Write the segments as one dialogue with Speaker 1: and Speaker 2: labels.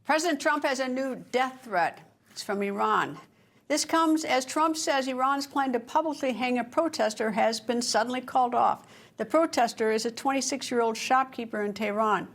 Speaker 1: President Trump has a new death threat. It's from Iran. This comes as Trump says Iran's plan to publicly hang a protester has been suddenly called off. The protester is a 26-year-old shopkeeper in Tehran.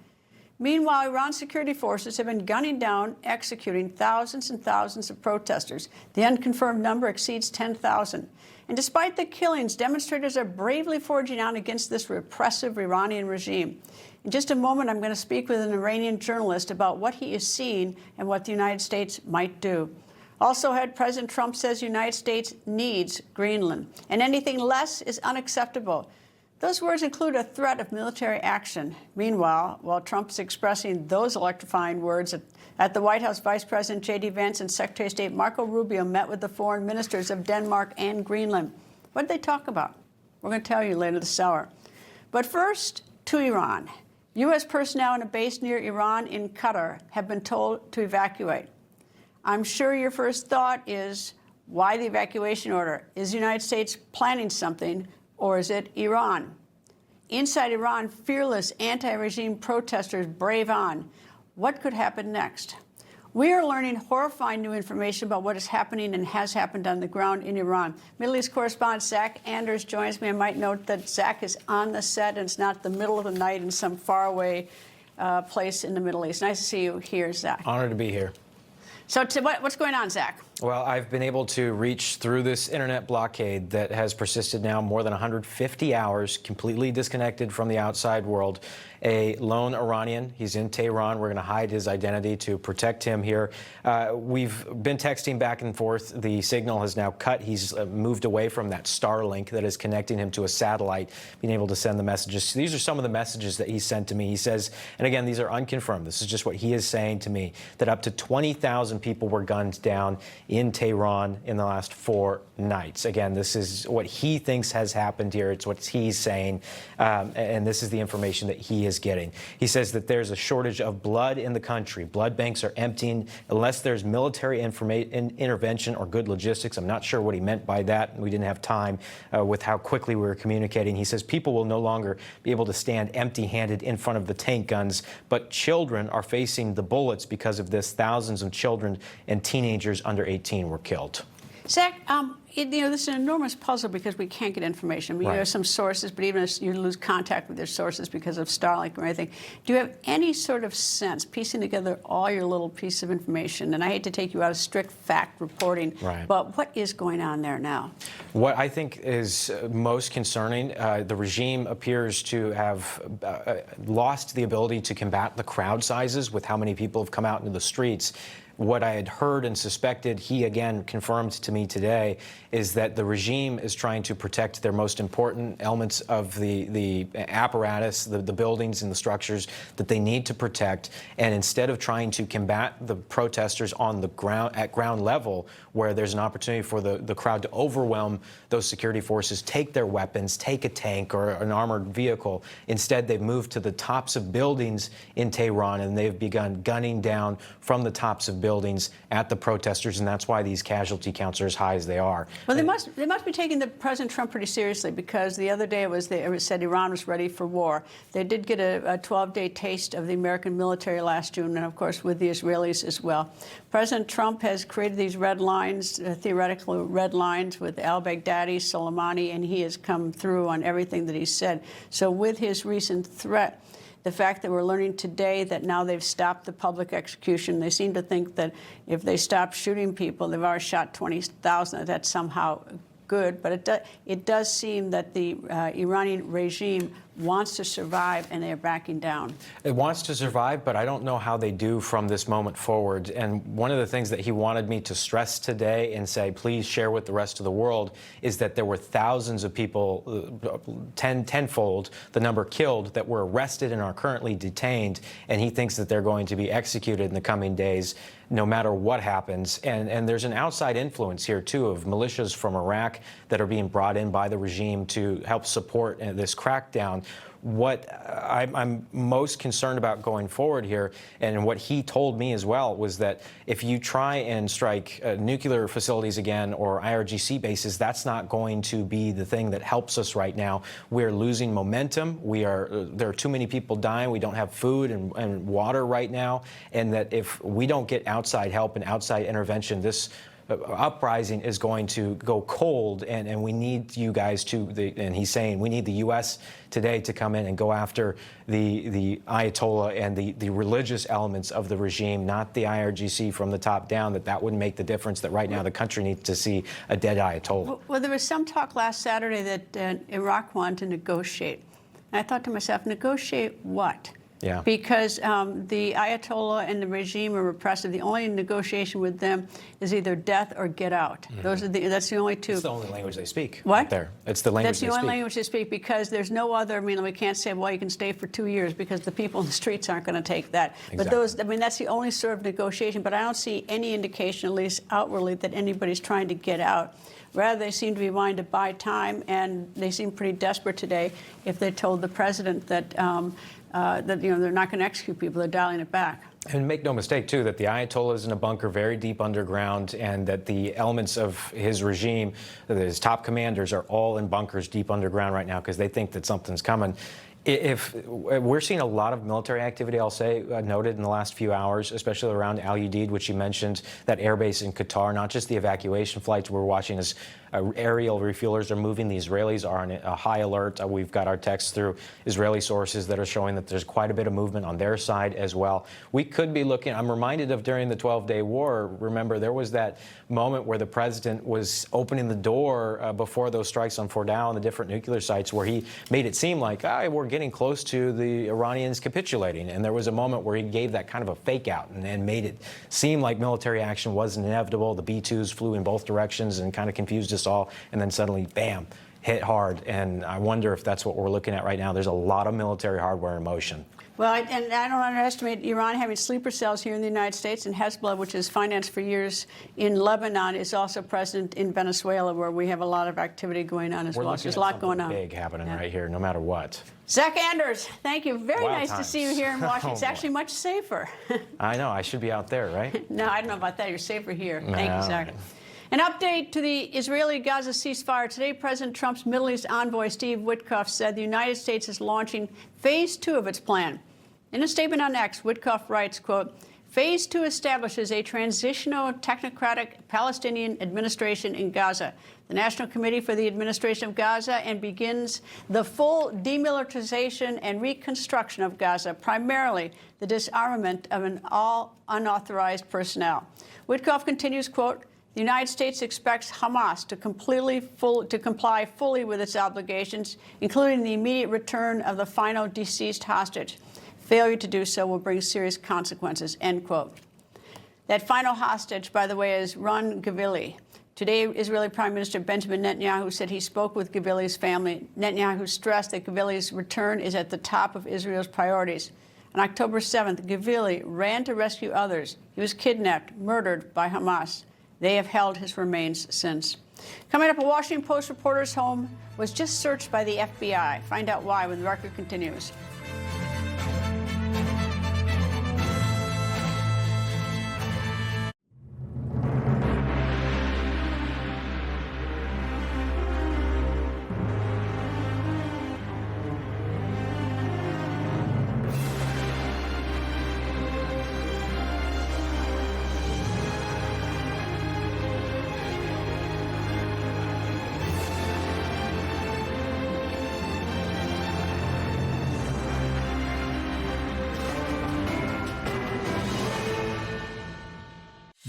Speaker 1: Meanwhile, Iran's security forces have been gunning down, executing thousands and thousands of protesters. The unconfirmed number exceeds 10,000. And despite the killings, demonstrators are bravely forging on against this repressive Iranian regime. In just a moment, I'm going to speak with an Iranian journalist about what he is seeing and what the United States might do. Also ahead, President Trump says the United States needs Greenland, and anything less is unacceptable. Those words include a threat of military action. Meanwhile, while Trump is expressing those electrifying words at the White House, Vice President J.D. Vance and Secretary of State Marco Rubio met with the foreign ministers of Denmark and Greenland. What did they talk about? We're going to tell you later this hour. But first, to Iran. U.S. personnel in a base near Iran in Qatar have been told to evacuate. I'm sure your first thought is, why the evacuation order? Is the United States planning something, or is it Iran? Inside Iran, fearless anti-regime protesters brave on. What could happen next? We are learning horrifying new information about what is happening and has happened on the ground in Iran. Middle East correspondent Zach Anders joins me. I might note that Zach is on the set, and it's not the middle of the night in some faraway place in the Middle East. Nice to see you here, Zach.
Speaker 2: Honored to be here.
Speaker 1: So what's going on, Zach?
Speaker 2: Well, I've been able to reach through this internet blockade that has persisted now more than 150 hours, completely disconnected from the outside world. A lone Iranian, he's in Tehran. We're going to hide his identity to protect him here. We've been texting back and forth. The signal has now cut. He's moved away from that Starlink that is connecting him to a satellite, being able to send the messages. So these are some of the messages that he sent to me. He says, and again, these are unconfirmed. This is just what he is saying to me, that up to 20,000 people were gunned down in Tehran in the last 4 nights. Again, this is what he thinks has happened here. It's what he's saying, and this is the information that he is getting. He says that there's a shortage of blood in the country. Blood banks are emptying unless there's military intervention or good logistics. I'm not sure what he meant by that. We didn't have time with how quickly we were communicating. He says people will no longer be able to stand empty-handed in front of the tank guns, but children are facing the bullets because of this. Thousands of children and teenagers under 18 were killed.
Speaker 1: Zach, this is an enormous puzzle because we can't get information. I mean,
Speaker 2: right.
Speaker 1: You have some sources, but even if you lose contact with your sources because of Starlink or anything, do you have any sort of sense, piecing together all your little pieces of information? And I hate to take you out of strict fact reporting,
Speaker 2: right.
Speaker 1: But what is going on there now?
Speaker 2: What I think is most concerning, the regime appears to have lost the ability to combat the crowd sizes with how many people have come out into the streets. What I had heard and suspected, he again confirmed to me today, is that the regime is trying to protect their most important elements of the apparatus, the buildings and the structures that they need to protect. And instead of trying to combat the protesters on the ground, at ground level, where there's an opportunity for the crowd to overwhelm those security forces, take their weapons, take a tank or an armored vehicle, instead they've moved to the tops of buildings in Tehran, and they've begun gunning down from the tops of buildings at the protesters, and that's why these casualty counts are as high as they are.
Speaker 1: Well, they must be taking President Trump pretty seriously, because the other day it was said Iran was ready for war. They did get a 12-day taste of the American military last June, and of course with the Israelis as well. President Trump has created these red lines, theoretical red lines, with al-Baghdadi, Soleimani, and he has come through on everything that he said. So with his recent threat, the fact that we're learning today that now they've stopped the public execution, they seem to think that if they stop shooting people, they've already shot 20,000, that's somehow good. But it does seem that the Iranian regime wants to survive, and they're backing down.
Speaker 2: It wants to survive, but I don't know how they do from this moment forward. And one of the things that he wanted me to stress today and say, please share with the rest of the world, is that there were thousands of people, tenfold the number killed, that were arrested and are currently detained. And he thinks that they're going to be executed in the coming days, no matter what happens. And there's an outside influence here, too, of militias from Iraq that are being brought in by the regime to help support this crackdown. down. What I'm most concerned about going forward here, and what he told me as well, was that if you try and strike nuclear facilities again or IRGC bases, that's not going to be the thing that helps us right now. We're losing momentum. There are too many people dying. We don't have food and water right now, and that if we don't get outside help and outside intervention, this uprising is going to go cold, and we need you guys and he's saying we need the U.S. today to come in and go after the Ayatollah and the religious elements of the regime, not the IRGC from the top down. That wouldn't make the difference. That right now the country needs to see a dead Ayatollah.
Speaker 1: Well, there was some talk last Saturday that Iraq wanted to negotiate. And I thought to myself, negotiate what?
Speaker 2: Yeah.
Speaker 1: Because the Ayatollah and the regime are repressive. The only negotiation with them is either death or get out. Mm-hmm. That's the only two.
Speaker 2: It's the only language they speak.
Speaker 1: What?
Speaker 2: There. It's the language they speak.
Speaker 1: That's the only language they speak, because there's no other. I mean, we can't say, well, you can stay for 2 years, because the people in the streets aren't going to take that.
Speaker 2: Exactly.
Speaker 1: But that's the only sort of negotiation. But I don't see any indication, at least outwardly, that anybody's trying to get out. Rather, they seem to be wanting to buy time, and they seem pretty desperate today if they told the president that they're not going to execute people. They're dialing it back.
Speaker 2: And make no mistake, too, that the Ayatollah is in a bunker very deep underground, and that the elements of his regime, his top commanders, are all in bunkers deep underground right now because they think that something's coming. If we're seeing a lot of military activity, I'll say, noted in the last few hours, especially around Al Udeid, which you mentioned, that airbase in Qatar, not just the evacuation flights. We're watching as aerial refuelers are moving. The Israelis are on a high alert. We've got our texts through Israeli sources that are showing that there's quite a bit of movement on their side as well. We could be looking, I'm reminded of during the 12-day war, remember, there was that moment where the president was opening the door before those strikes on Fordow and the different nuclear sites, where he made it seem like, we're getting close to the Iranians capitulating. And there was a moment where he gave that kind of a fake out and made it seem like military action was inevitable. The B-2s flew in both directions and kind of confused us all. And then suddenly, bam, hit hard. And I wonder if that's what we're looking at right now. There's a lot of military hardware in motion.
Speaker 1: Well, and I don't underestimate Iran having sleeper cells here in the United States, and Hezbollah, which is financed for years in Lebanon, is also present in Venezuela, where we have a lot of activity going on as well. There's a lot going on.
Speaker 2: Big happening right here, no matter what.
Speaker 1: Zach Anders, thank you. Very
Speaker 2: Wild
Speaker 1: nice
Speaker 2: times.
Speaker 1: to see you here in Washington. It's actually much safer.
Speaker 2: I know. I should be out there, right?
Speaker 1: No, I don't know about that. You're safer here. Thank you, Zach.
Speaker 2: Right.
Speaker 1: An update to the Israeli-Gaza ceasefire. Today, President Trump's Middle East envoy, Steve Witkoff, said the United States is launching Phase 2 of its plan. In a statement on X, Witkoff writes, quote, Phase 2 establishes a transitional technocratic Palestinian administration in Gaza, the National Committee for the Administration of Gaza, and begins the full demilitarization and reconstruction of Gaza, primarily the disarmament of all unauthorized personnel. Witkoff continues, quote, the United States expects Hamas to comply fully with its obligations, including the immediate return of the final deceased hostage. Failure to do so will bring serious consequences, end quote. That final hostage, by the way, is Ron Gavili. Today, Israeli Prime Minister Benjamin Netanyahu said he spoke with Gavili's family. Netanyahu stressed that Gavili's return is at the top of Israel's priorities. On October 7th, Gavili ran to rescue others. He was kidnapped, murdered by Hamas. They have held his remains since. Coming up, a Washington Post reporter's home was just searched by the FBI. Find out why when the record continues.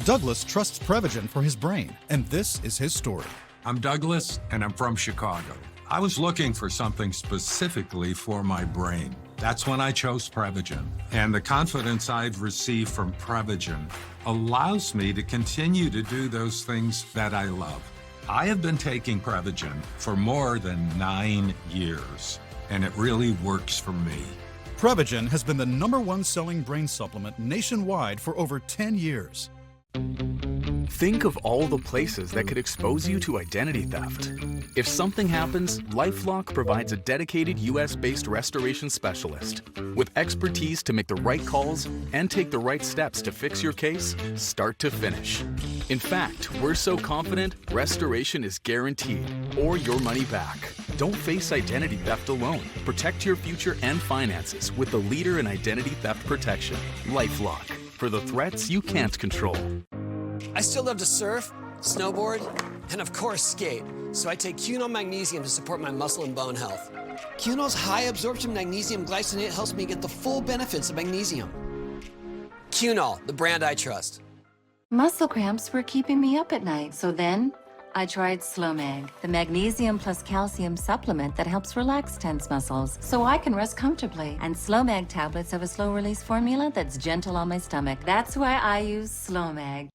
Speaker 3: Douglas trusts Prevagen for his brain, and this is his story.
Speaker 4: I'm Douglas, and I'm from Chicago. I was looking for something specifically for my brain. That's when I chose Prevagen. And the confidence I've received from Prevagen allows me to continue to do those things that I love. I have been taking Prevagen for more than 9 years, and it really works for me.
Speaker 3: Prevagen has been the #1 selling brain supplement nationwide for over 10 years.
Speaker 5: Think of all the places that could expose you to identity theft. If something happens, LifeLock provides a dedicated US-based restoration specialist with expertise to make the right calls and take the right steps to fix your case start to finish. In fact, we're so confident restoration is guaranteed or your money back. Don't face identity theft alone. Protect your future and finances with the leader in identity theft protection, LifeLock, for the threats you can't control.
Speaker 6: I still love to surf, snowboard, and of course skate. So I take Cunol Magnesium to support my muscle and bone health. Cunol's high absorption magnesium glycinate helps me get the full benefits of magnesium. Cunol, the brand I trust.
Speaker 7: Muscle cramps were keeping me up at night, so then I tried Slowmag, the magnesium plus calcium supplement that helps relax tense muscles so I can rest comfortably. And Slowmag tablets have a slow-release formula that's gentle on my stomach. That's why I use Slowmag.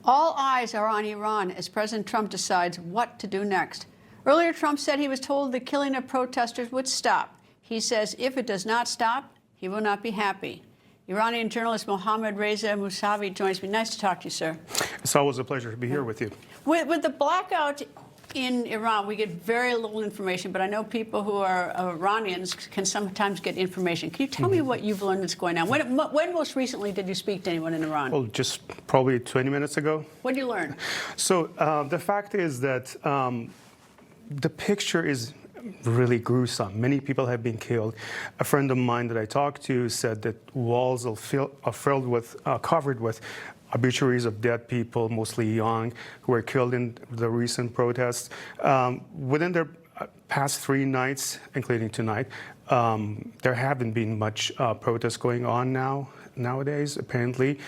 Speaker 1: All eyes are on Iran as President Trump decides what to do next. Earlier, Trump said he was told the killing of protesters would stop. He says if it does not stop, he will not be happy. Iranian journalist Mohammad Reza Mousavi joins me. Nice to talk to you, sir.
Speaker 8: It's always a pleasure to be here with you.
Speaker 1: With the blackout in Iran, we get very little information, but I know people who are Iranians can sometimes get information. Can you tell me what you've learned that's going on? When most recently did you speak to anyone in Iran?
Speaker 8: Well, just probably 20 minutes ago.
Speaker 1: What did you learn?
Speaker 8: So the fact is that the picture is really gruesome. Many people have been killed. A friend of mine that I talked to said that walls are filled with, covered with obituaries of dead people, mostly young, who were killed in the recent protests. Within their past 3 nights, including tonight, there haven't been much protests going on nowadays, apparently.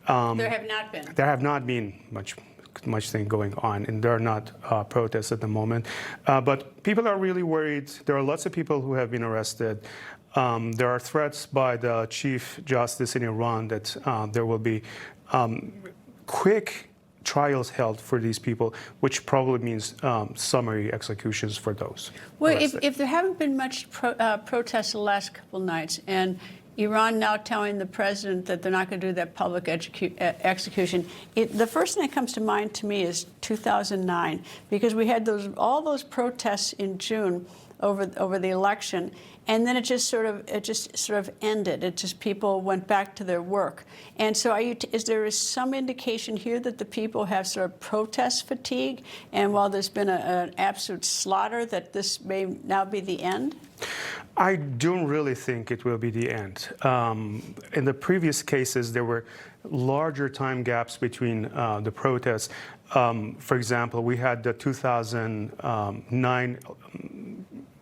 Speaker 1: There have not been.
Speaker 8: There have not been much thing going on, and there are not protests at the moment. But people are really worried. There are lots of people who have been arrested. There are threats by the Chief Justice in Iran that there will be quick trials held for these people, which probably means summary executions for those.
Speaker 1: Well, if there haven't been much protests the last couple nights, and Iran now telling the president that they're not going to do that public execution, the first thing that comes to mind to me is 2009, because we had all those protests in June over the election, and then it just sort of ended. It just, people went back to their work. And so is there some indication here that the people have sort of protest fatigue, and while there's been an absolute slaughter, that this may now be the end?
Speaker 8: I don't really think it will be the end. In the previous cases, there were larger time gaps between the protests. For example, we had the 2009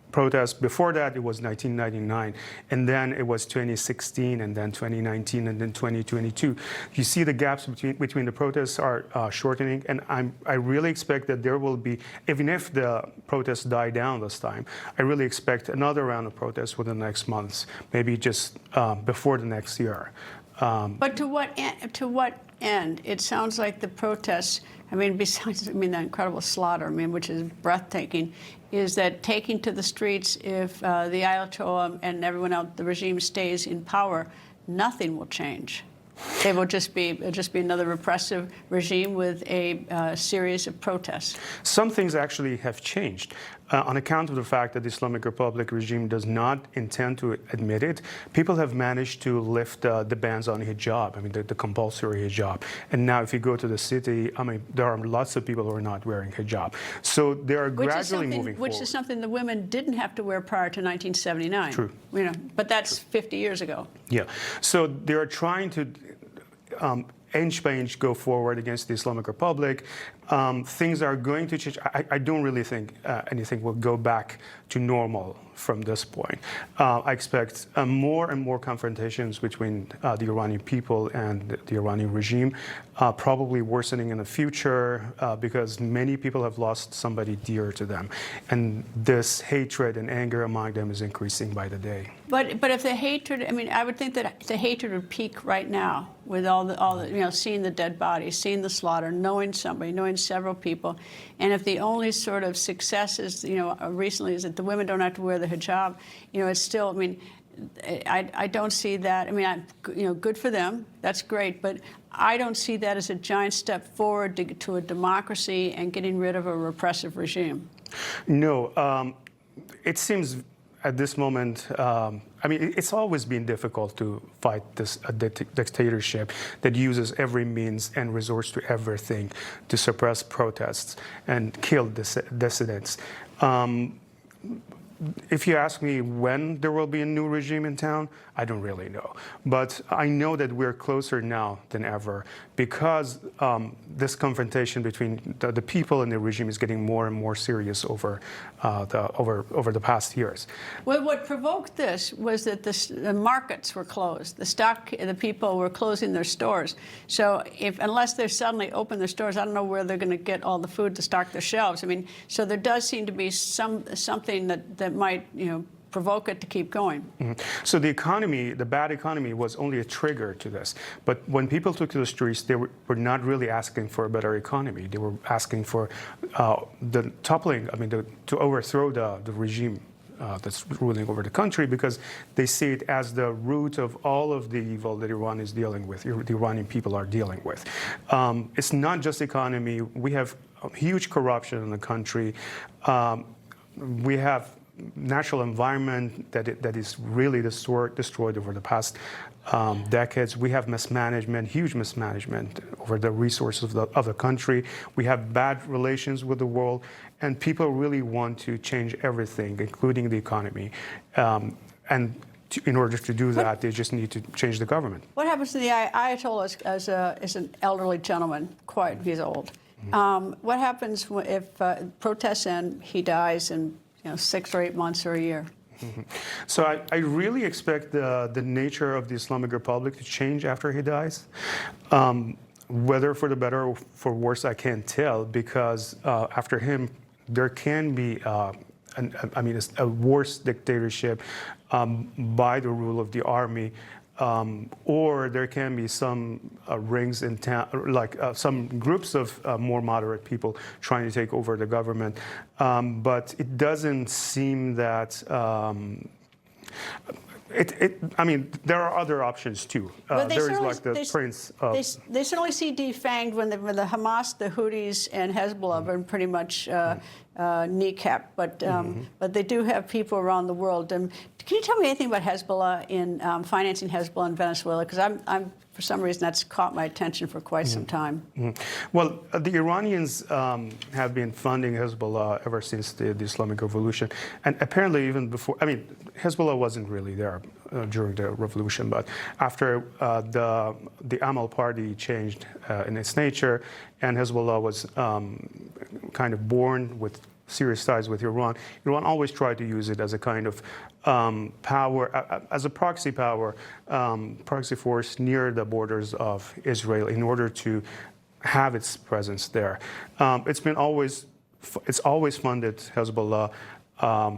Speaker 8: protests. Before that, it was 1999, and then it was 2016, and then 2019, and then 2022. You see the gaps between the protests are shortening, and I really expect that there will be, even if the protests die down this time, I really expect another round of protests within the next months, maybe just before the next year.
Speaker 1: But to what end? It sounds like the protests, besides the incredible slaughter, which is breathtaking, is that taking to the streets, if the Ayatollah and everyone else, the regime stays in power, nothing will change. It will just be another repressive regime with a series of protests.
Speaker 8: Some things actually have changed. On account of the fact that the Islamic Republic regime does not intend to admit it, people have managed to lift the bans on hijab, the compulsory hijab. And now if you go to the city, there are lots of people who are not wearing hijab. So they are gradually moving forward.
Speaker 1: Which is something the women didn't have to wear prior to 1979.
Speaker 8: True.
Speaker 1: But that's 50 years ago.
Speaker 8: Yeah. So they are trying to inch by inch go forward against the Islamic Republic. Things are going to change. I don't really think anything will go back to normal from this point. I expect more and more confrontations between the Iranian people and the Iranian regime, probably worsening in the future because many people have lost somebody dear to them. And this hatred and anger among them is increasing by the day.
Speaker 1: But if the hatred, I would think that the hatred would peak right now with all the seeing the dead bodies, seeing the slaughter, knowing several people. And if the only sort of success is, recently is that the women don't have to wear the hijab, it's still, I don't see that. Good for them. That's great. But I don't see that as a giant step forward to a democracy and getting rid of a repressive regime.
Speaker 8: No, it seems at this moment, I mean, it's always been difficult to fight this dictatorship that uses every means and resorts to everything to suppress protests and kill dissidents. If you ask me when there will be a new regime in town, I don't really know. But I know that we're closer now than ever because this confrontation between the people and the regime is getting more and more serious over the past years.
Speaker 1: Well, what provoked this was that the markets were closed. The people were closing their stores. So unless they suddenly open their stores, I don't know where they're going to get all the food to stock their shelves. I mean, so there does seem to be something that might, provoke it to keep going.
Speaker 8: Mm-hmm. So the economy, the bad economy, was only a trigger to this. But when people took to the streets, they were not really asking for a better economy. They were asking for the toppling, to overthrow the regime that's ruling over the country, because they see it as the root of all of the evil that Iran is dealing with, the Iranian people are dealing with. It's not just economy. We have huge corruption in the country. We have natural environment that is really destroyed over the past decades. We have mismanagement, huge mismanagement over the resources of the country. We have bad relations with the world, and people really want to change everything, including the economy. In order to do that, they just need to change the government.
Speaker 1: What happens to the Ayatollah as an elderly gentleman, he's old? What happens if protests end, he dies in 6 or 8 months or a year?
Speaker 8: Mm-hmm. So I really expect the nature of the Islamic Republic to change after he dies. Whether for the better or for worse, I can't tell, because after him, there can be a worse dictatorship by the rule of the army. Or there can be some rings in town, like some groups of more moderate people trying to take over the government. But it doesn't seem that. There are other options too. There is like the prince of.
Speaker 1: They certainly see defanged when the Hamas, the Houthis, and Hezbollah are pretty much kneecapped. But they do have people around the world. Can you tell me anything about Hezbollah in financing Hezbollah in Venezuela? Because I'm for some reason that's caught my attention for quite some time.
Speaker 8: Well, the Iranians have been funding Hezbollah ever since the Islamic Revolution, and apparently even before. Hezbollah wasn't really there during the revolution, but after the Amal party changed in its nature, and Hezbollah was kind of born with serious ties with Iran. Iran always tried to use it as a kind of power, as a proxy power, proxy force near the borders of Israel in order to have its presence there. It's always funded Hezbollah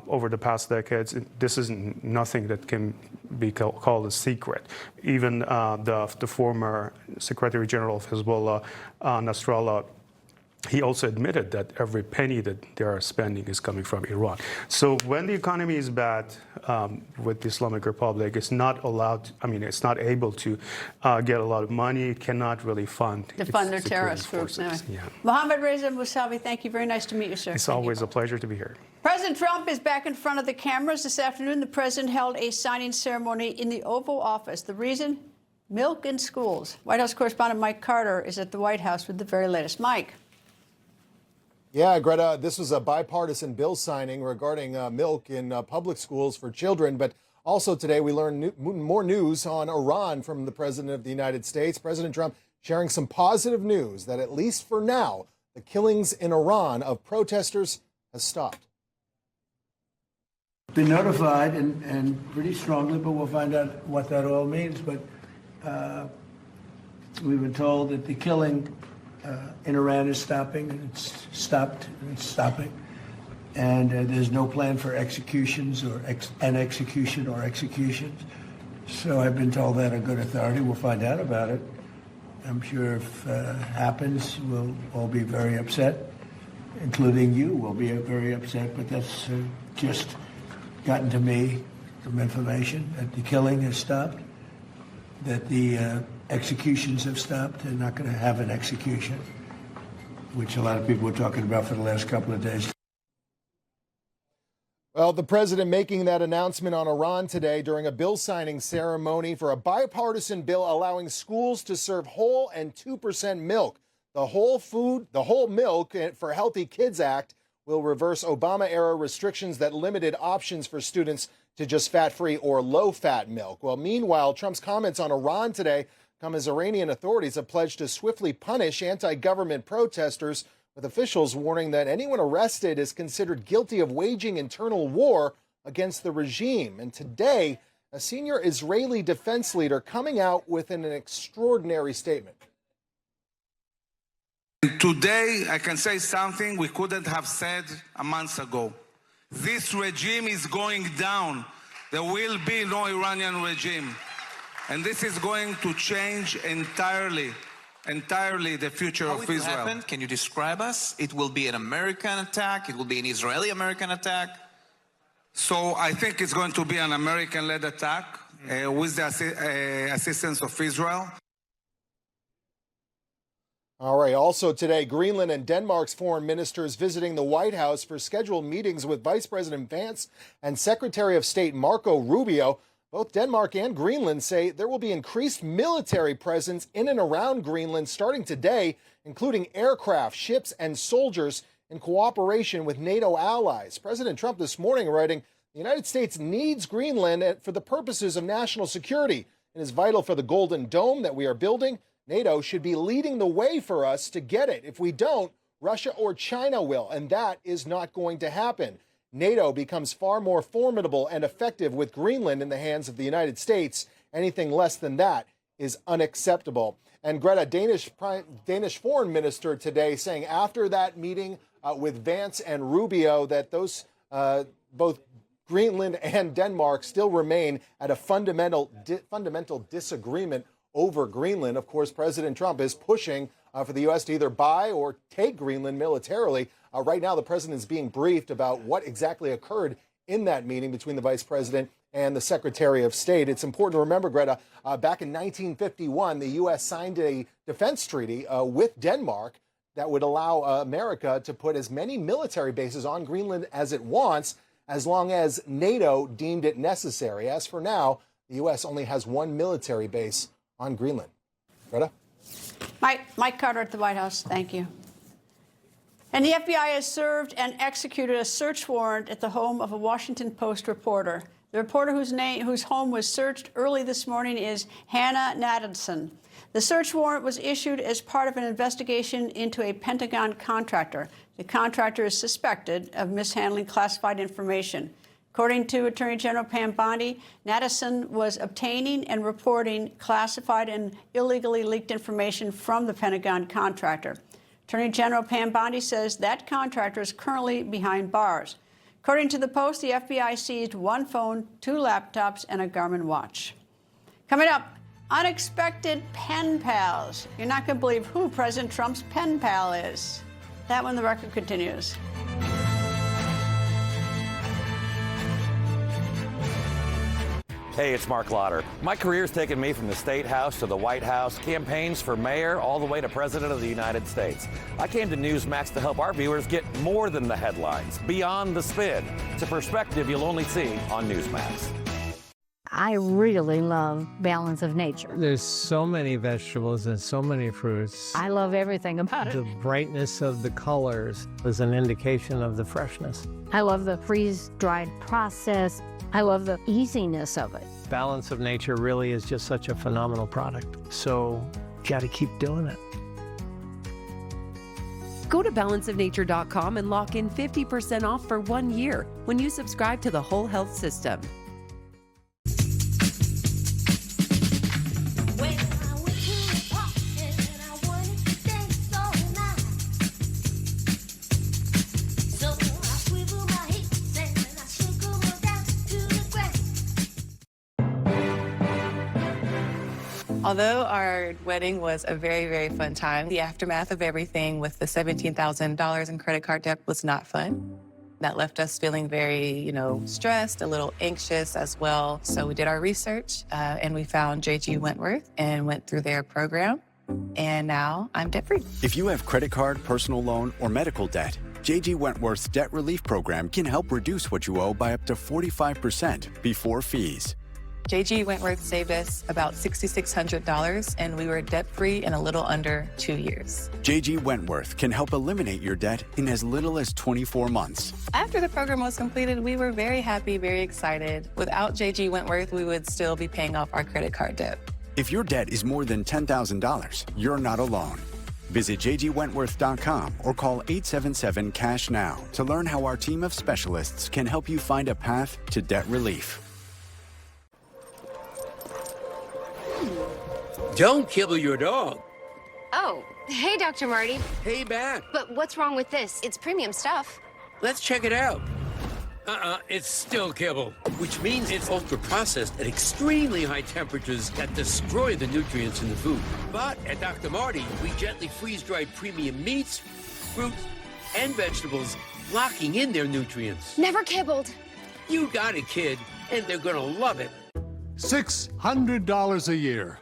Speaker 8: over the past decades. This is nothing that can be called a secret. Even the former Secretary General of Hezbollah, Nasrallah, he also admitted that every penny that they are spending is coming from Iran. So when the economy is bad with the Islamic Republic, it's not allowed. It's not able to get a lot of money. It cannot really fund
Speaker 1: their terrorist groups. Anyway.
Speaker 8: Yeah.
Speaker 1: Mohammad Reza Mousavi, thank you. Very nice to meet you, sir.
Speaker 8: It's always a pleasure to be here.
Speaker 1: President Trump is back in front of the cameras. This afternoon, the president held a signing ceremony in the Oval Office. The reason? Milk in schools. White House correspondent Mike Carter is at the White House with the very latest. Mike.
Speaker 9: Yeah, Greta, this was a bipartisan bill signing regarding milk in public schools for children. But also today, we learned more news on Iran from the President of the United States. President Trump sharing some positive news that, at least for now, the killings in Iran of protesters has stopped.
Speaker 10: Been notified and pretty strongly, but we'll find out what that all means. But we've been told that the killing in Iran is stopping, and it's stopped, and it's stopping. And there's no plan for executions or executions. So I've been told that on good authority. We'll find out about it. I'm sure if it happens, we'll all be very upset, including you will be very upset. But that's just gotten to me, some information that the killing has stopped, that the executions have stopped. They're not going to have an execution, which a lot of people were talking about for the last couple of days.
Speaker 9: Well, the president making that announcement on Iran today during a bill signing ceremony for a bipartisan bill allowing schools to serve whole and 2% milk. The Whole Milk for Healthy Kids Act will reverse Obama-era restrictions that limited options for students to just fat-free or low-fat milk. Well, meanwhile, Trump's comments on Iran today come as Iranian authorities have pledged to swiftly punish anti-government protesters, with officials warning that anyone arrested is considered guilty of waging internal war against the regime. And today, a senior Israeli defense leader coming out with an extraordinary statement.
Speaker 11: Today, I can say something we couldn't have said a month ago. This regime is going down. There will be no Iranian regime. And this is going to change entirely the future of Israel.
Speaker 12: How it will happen? Can you describe us? It will be an American attack? It will be an Israeli-American attack?
Speaker 11: So I think it's going to be an American-led attack with the assistance of Israel.
Speaker 9: All right. Also today, Greenland and Denmark's foreign ministers visiting the White House for scheduled meetings with Vice President Vance and Secretary of State Marco Rubio. Both Denmark and Greenland say there will be increased military presence in and around Greenland starting today, including aircraft, ships, and soldiers in cooperation with NATO allies. President Trump this morning writing, the United States needs Greenland for the purposes of national security. It is vital for the Golden Dome that we are building. NATO should be leading the way for us to get it. If we don't, Russia or China will, and that is not going to happen. NATO becomes far more formidable and effective with Greenland in the hands of the United States. Anything less than that is unacceptable. And Greta, Danish foreign minister today saying after that meeting with Vance and Rubio that those both Greenland and Denmark still remain at a fundamental disagreement over Greenland. Of course, President Trump is pushing for the U.S. to either buy or take Greenland militarily. Right now, the president is being briefed about what exactly occurred in that meeting between the vice president and the Secretary of State. It's important to remember, Greta, back in 1951, the U.S. signed a defense treaty with Denmark that would allow America to put as many military bases on Greenland as it wants, as long as NATO deemed it necessary. As for now, the U.S. only has one military base on Greenland. Greta?
Speaker 1: Mike Carter at the White House. Thank you. And the FBI has served and executed a search warrant at the home of a Washington Post reporter. The reporter whose home was searched early this morning is Hannah Nathanson. The search warrant was issued as part of an investigation into a Pentagon contractor. The contractor is suspected of mishandling classified information. According to Attorney General Pam Bondi, Nathanson was obtaining and reporting classified and illegally leaked information from the Pentagon contractor. Attorney General Pam Bondi says that contractor is currently behind bars. According to the Post, the FBI seized one phone, 2 laptops, and a Garmin watch. Coming up, unexpected pen pals. You're not going to believe who President Trump's pen pal is. That when the record continues.
Speaker 13: Hey, it's Mark Lauder. My career's taken me from the State House to the White House, campaigns for mayor, all the way to President of the United States. I came to Newsmax to help our viewers get more than the headlines, beyond the spin. It's a perspective you'll only see on Newsmax.
Speaker 14: I really love Balance of Nature.
Speaker 15: There's so many vegetables and so many fruits.
Speaker 14: I love everything about it.
Speaker 15: The brightness of the colors is an indication of the freshness.
Speaker 14: I love the freeze-dried process. I love the easiness of it.
Speaker 15: Balance of Nature really is just such a phenomenal product. So you got to keep doing it.
Speaker 16: Go to balanceofnature.com and lock in 50% off for 1 year when you subscribe to the Whole Health System.
Speaker 17: Although our wedding was a very, very fun time, the aftermath of everything with the $17,000 in credit card debt was not fun. That left us feeling very, stressed, a little anxious as well. So we did our research and we found JG Wentworth and went through their program. And now I'm debt-free.
Speaker 18: If you have credit card, personal loan, or medical debt, JG Wentworth's Debt Relief Program can help reduce what you owe by up to 45% before fees.
Speaker 17: JG Wentworth saved us about $6,600, and we were debt-free in a little under 2 years.
Speaker 18: JG Wentworth can help eliminate your debt in as little as 24 months.
Speaker 17: After the program was completed, we were very happy, very excited. Without JG Wentworth, we would still be paying off our credit card debt.
Speaker 18: If your debt is more than $10,000, you're not alone. Visit jgwentworth.com or call 877-CASH-NOW to learn how our team of specialists can help you find a path to debt relief.
Speaker 19: Don't kibble your dog.
Speaker 20: Oh, hey, Dr. Marty.
Speaker 19: Hey, back.
Speaker 20: But what's wrong with this? It's premium stuff.
Speaker 19: Let's check it out. It's still kibble, which means it's ultra-processed at extremely high temperatures that destroy the nutrients in the food. But at Dr. Marty, we gently freeze-dried premium meats, fruits, and vegetables, locking in their nutrients.
Speaker 20: Never kibbled.
Speaker 19: You got it, kid, and they're gonna love it.
Speaker 21: $600 a year.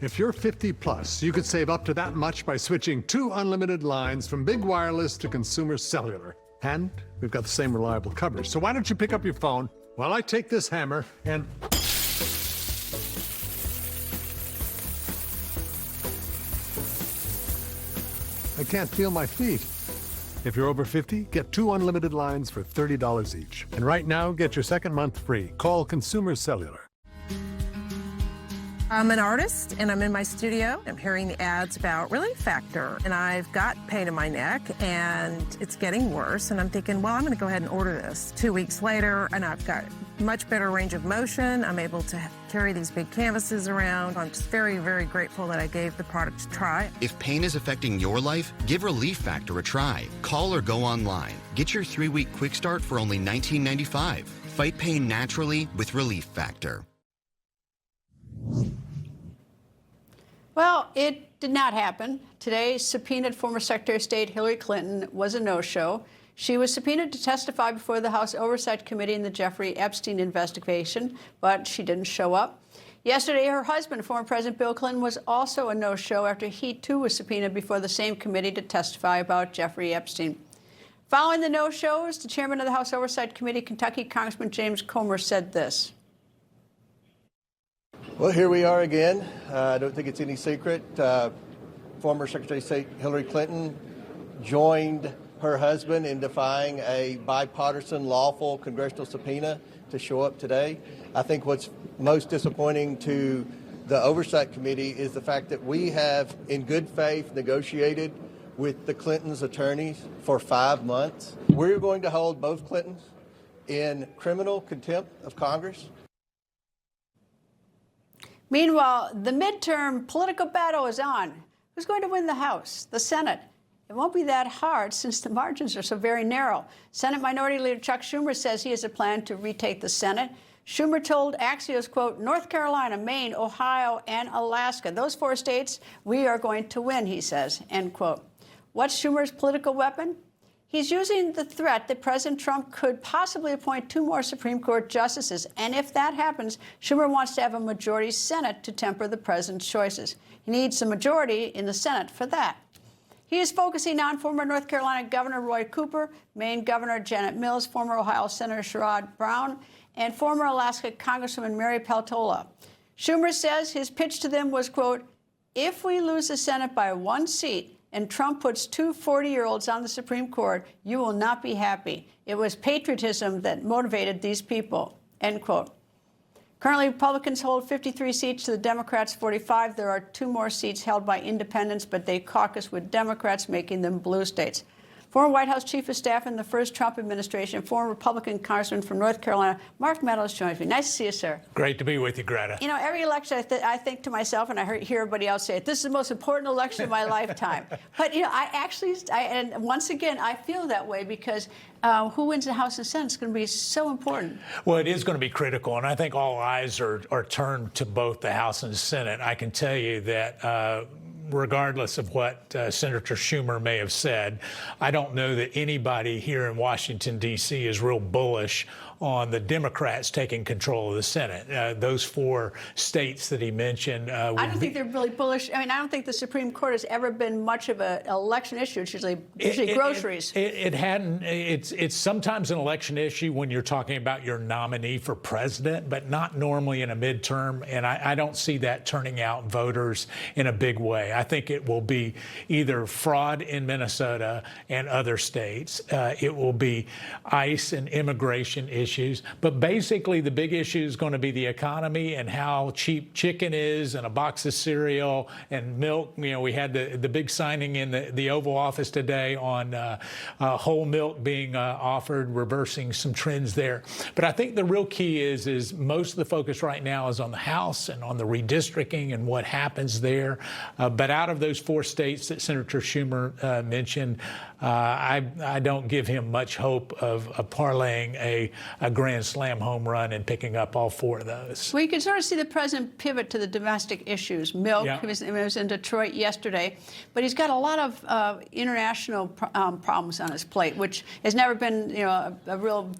Speaker 21: If you're 50 plus, you could save up to that much by switching 2 unlimited lines from Big Wireless to Consumer Cellular. And we've got the same reliable coverage. So why don't you pick up your phone while I take this hammer and... I can't feel my feet. If you're over 50, get 2 unlimited lines for $30 each. And right now, get your second month free. Call Consumer Cellular.
Speaker 22: I'm an artist, and I'm in my studio. I'm hearing the ads about Relief Factor, and I've got pain in my neck, and it's getting worse, and I'm thinking, well, I'm going to go ahead and order this. 2 weeks later, and I've got much better range of motion. I'm able to carry these big canvases around. I'm just very, very grateful that I gave the product a try.
Speaker 23: If pain is affecting your life, give Relief Factor a try. Call or go online. Get your 3-week quick start for only $19.95. Fight pain naturally with Relief Factor.
Speaker 1: Well, it did not happen. Today, subpoenaed former Secretary of State Hillary Clinton was a no-show. She was subpoenaed to testify before the House Oversight Committee in the Jeffrey Epstein investigation, but she didn't show up. Yesterday, her husband, former President Bill Clinton, was also a no-show after he, too, was subpoenaed before the same committee to testify about Jeffrey Epstein. Following the no-shows, the chairman of the House Oversight Committee, Kentucky Congressman James Comer, said this.
Speaker 24: Well, here we are again. I don't think it's any secret. Former Secretary of State Hillary Clinton joined her husband in defying a bipartisan lawful congressional subpoena to show up today. I think what's most disappointing to the Oversight Committee is the fact that we have, in good faith, negotiated with the Clintons' attorneys for 5 months. We're going to hold both Clintons in criminal contempt of Congress.
Speaker 1: Meanwhile, the midterm political battle is on. Who's going to win the House, the Senate? It won't be that hard since the margins are so very narrow. Senate Minority Leader Chuck Schumer says he has a plan to retake the Senate. Schumer told Axios, quote, North Carolina, Maine, Ohio, and Alaska. Those 4 states, we are going to win, he says, end quote. What's Schumer's political weapon? He's using the threat that President Trump could possibly appoint 2 more Supreme Court justices. And if that happens, Schumer wants to have a majority Senate to temper the president's choices. He needs a majority in the Senate for that. He is focusing on former North Carolina Governor Roy Cooper, Maine Governor Janet Mills, former Ohio Senator Sherrod Brown, and former Alaska Congresswoman Mary Peltola. Schumer says his pitch to them was, quote, if we lose the Senate by 1 seat, and Trump puts 2 40-year-olds on the Supreme Court, you will not be happy. It was patriotism that motivated these people, end quote. Currently, Republicans hold 53 seats to the Democrats' 45. There are 2 more seats held by independents, but they caucus with Democrats, making them blue states. Former White House Chief of Staff in the first Trump administration, former Republican Congressman from North Carolina, Mark Meadows, joins me. Nice to see you, sir.
Speaker 25: Great to be with you, Greta.
Speaker 1: You know, every election I think to myself, and I hear everybody else say it, this is the most important election of my lifetime. But, you know, and once again, I feel that way because who wins the House and Senate is going to be so important.
Speaker 25: Well, it is going to be critical, and I think all eyes are turned to both the House and the Senate. I can tell you that regardless of what Senator Schumer may have said, I don't know that anybody here in Washington, D.C. is real bullish on the Democrats taking control of the Senate. Those 4 states that he mentioned.
Speaker 1: I don't think they're really bullish. I mean, I don't think the Supreme Court has ever been much of an election issue. It's usually groceries.
Speaker 25: It hadn't. It's sometimes an election issue when you're talking about your nominee for president, but not normally in a midterm. And I don't see that turning out voters in a big way. I think it will be either fraud in Minnesota and other states. It will be ICE and immigration issues. But basically, the big issue is going to be the economy and how cheap chicken is and a box of cereal and milk. You know, we had the big signing in the Oval Office today on whole milk being offered, reversing some trends there. But I think the real key is most of the focus right now is on the House and on the redistricting and what happens there. But out of those 4 states that Senator Schumer mentioned, I don't give him much hope of parlaying a grand slam home run and picking up all 4 of those.
Speaker 1: Well, you can sort of see the president pivot to the domestic issues. Milk,
Speaker 25: Yeah.
Speaker 1: he was in Detroit yesterday, but he's got a lot of international problems on his plate, which has never been, a real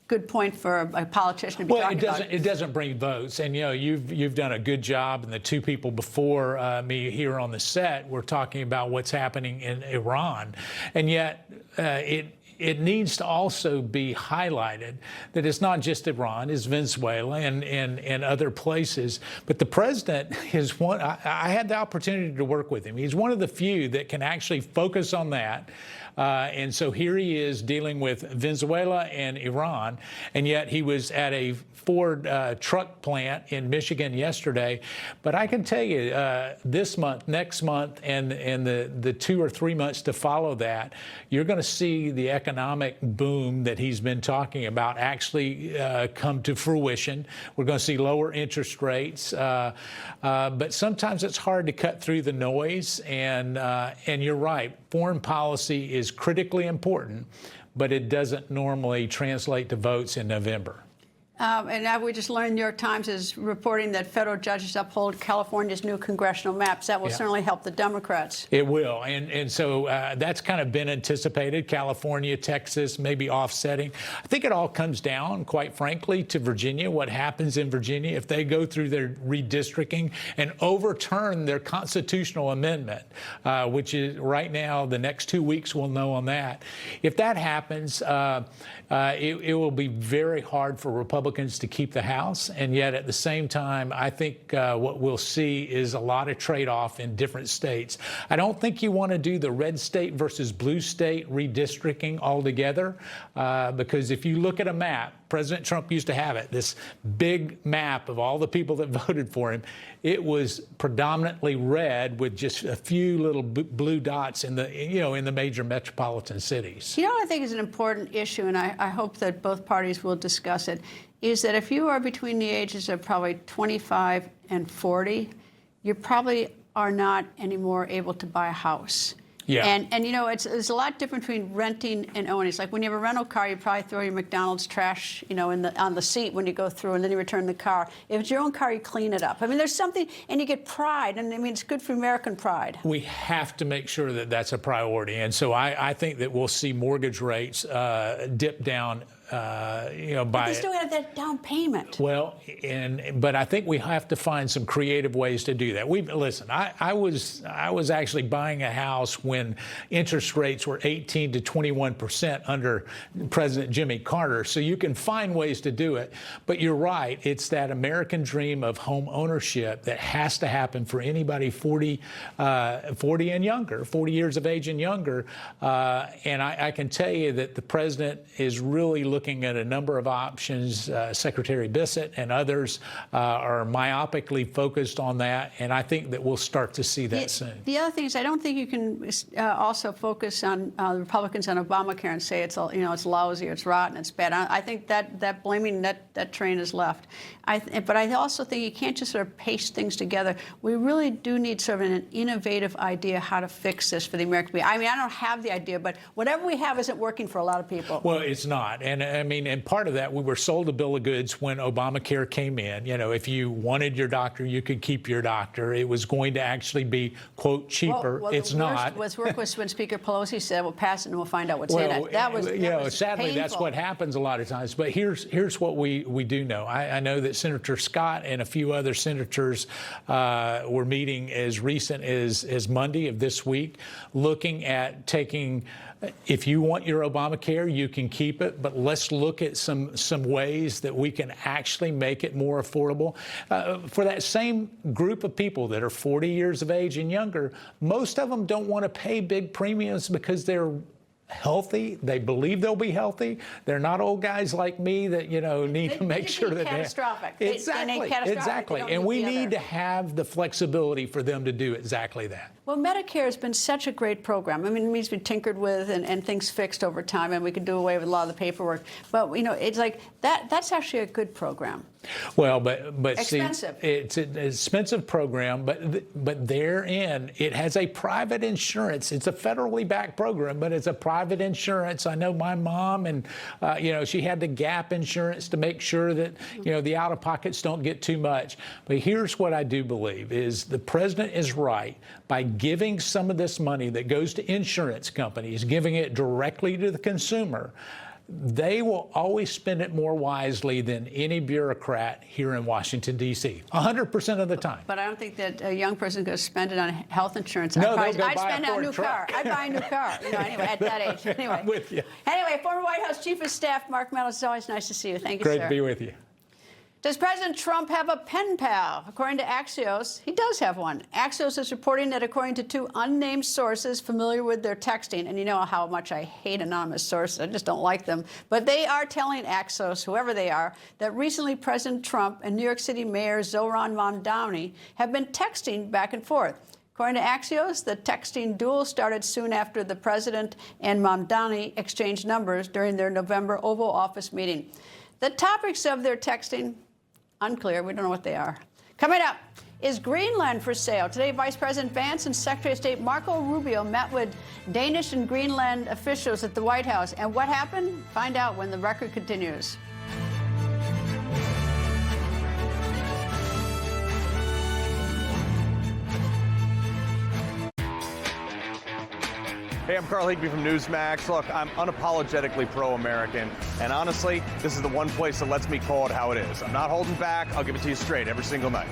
Speaker 1: good point for a politician to be talking about.
Speaker 25: It doesn't bring votes, and you've done a good job. And the 2 people before me here on the set were talking about what's happening in Iran, and yet it needs to also be highlighted that it's not just Iran, it's Venezuela and other places. But the president is one. I had the opportunity to work with him. He's one of the few that can actually focus on that. And so here he is dealing with Venezuela and Iran, and yet he was at a Ford truck plant in Michigan yesterday. But I can tell you, this month, next month, and the 2 or 3 months to follow that, you're going to see the economic boom that he's been talking about actually come to fruition. We're going to see lower interest rates, but sometimes it's hard to cut through the noise. And you're right, foreign policy is critically important, but it doesn't normally translate to votes in November.
Speaker 1: And now we just learned New York Times is reporting that federal judges uphold California's new congressional maps. That will certainly help the Democrats.
Speaker 25: It will. And so that's kind of been anticipated. California, Texas, maybe offsetting. I think it all comes down, quite frankly, to Virginia. What happens in Virginia if they go through their redistricting and overturn their constitutional amendment, which is right now, the next 2 weeks we'll know on that. If that happens, it will be very hard for Republicans to keep the House, and yet at the same time, I think what we'll see is a lot of trade-off in different states. I don't think you want to do the red state versus blue state redistricting altogether, because if you look at a map, President Trump used to have it, this big map of all the people that voted for him. It was predominantly red with just a few little blue dots in the major metropolitan cities.
Speaker 1: You know what I think is an important issue, and I hope that both parties will discuss it, is that if you are between the ages of probably 25 and 40, you probably are not anymore able to buy a house.
Speaker 25: Yeah.
Speaker 1: And it's a lot different between renting and owning. It's like when you have a rental car, you probably throw your McDonald's trash, on the seat when you go through, and then you return the car. If it's your own car, you clean it up. I mean, there's something, and you get pride, and I mean, it's good for American pride.
Speaker 25: We have to make sure that that's a priority, and so I think that we'll see mortgage rates dip down.
Speaker 1: But they still have that down payment.
Speaker 25: Well, but I think we have to find some creative ways to do that. Listen. I was actually buying a house when interest rates were 18 to 21% under President Jimmy Carter. So you can find ways to do it. But you're right. It's that American dream of home ownership that has to happen for anybody 40 and younger, 40 years of age and younger. And I can tell you that the president is really looking at a number of options. Secretary Bissett and others are myopically focused on that, and I think that we'll start to see that soon.
Speaker 1: The other thing is, I don't think you can also focus on the Republicans on Obamacare and say it's it's lousy, it's rotten, it's bad. I think that blaming that train is left. But I also think you can't just sort of paste things together. We really do need sort of an innovative idea how to fix this for the American people. I mean, I don't have the idea, but whatever we have isn't working for a lot of people.
Speaker 25: Well, it's not, and I mean, and part of that, we were sold a bill of goods when Obamacare came in. You know, if you wanted your doctor, you could keep your doctor. It was going to actually be, quote, cheaper.
Speaker 1: Well,
Speaker 25: it's not.
Speaker 1: What's work was when Speaker Pelosi said, we'll pass it and we'll find out what's in it. That was
Speaker 25: sadly,
Speaker 1: painful.
Speaker 25: that's what happens a lot of times. But here's what we do know. I know that Senator Scott and a few other senators were meeting as recent as Monday of this week, looking at taking, if you want your Obamacare, you can keep it, but let's look at some ways that we can actually make it more affordable. For that same group of people that are 40 years of age and younger, most of them don't want to pay big premiums because they're healthy. They believe they'll be healthy. They're not old guys like me that, you know, need to make sure that
Speaker 1: catastrophic.
Speaker 25: Exactly. And we need to have the flexibility for them to do exactly that.
Speaker 1: Well, Medicare has been such a great program. I mean, it needs to be tinkered with and things fixed over time, and we can do away with a lot of the paperwork. But, you know, it's like that's actually a good program.
Speaker 25: Well, but
Speaker 1: expensive.
Speaker 25: See, it's an expensive program, but therein it has a private insurance. It's a federally backed program, but it's a private insurance. I know my mom, and you know, she had the gap insurance to make sure that, you know, the out-of-pockets don't get too much. But here's what I do believe is the president is right by giving some of this money that goes to insurance companies, giving it directly to the consumer. They will always spend it more wisely than any bureaucrat here in Washington, D.C., 100% of the time.
Speaker 1: But I don't think that a young person is going to spend it on health insurance.
Speaker 25: No,
Speaker 1: I'd
Speaker 25: they'll go buy
Speaker 1: spend
Speaker 25: a
Speaker 1: it on a
Speaker 25: Ford
Speaker 1: new
Speaker 25: truck.
Speaker 1: car. I'd buy a new car, you know, anyway, at that age. Anyway.
Speaker 25: I'm with you.
Speaker 1: Anyway, former White House Chief of Staff Mark Meadows, it's always nice to see you. Thank you,
Speaker 25: Great
Speaker 1: sir.
Speaker 25: to be with you.
Speaker 1: Does President Trump have a pen pal? According to Axios, he does have one. Axios is reporting that according to two unnamed sources familiar with their texting, and you know how much I hate anonymous sources, I just don't like them, but they are telling Axios, whoever they are, that recently President Trump and New York City Mayor Zohran Mamdani have been texting back and forth. According to Axios, the texting duel started soon after the president and Mamdani exchanged numbers during their November Oval Office meeting. The topics of their texting, unclear. We don't know what they are. Coming up, is Greenland for sale? Today, Vice President Vance and Secretary of State Marco Rubio met with Danish and Greenland officials at the White House. And what happened? Find out when the record continues.
Speaker 2: Hey, I'm Carl Higbee from Newsmax. Look, I'm unapologetically pro-American, and honestly, this is the one place that lets me call it how it is. I'm not holding back. I'll give it to you straight every single night.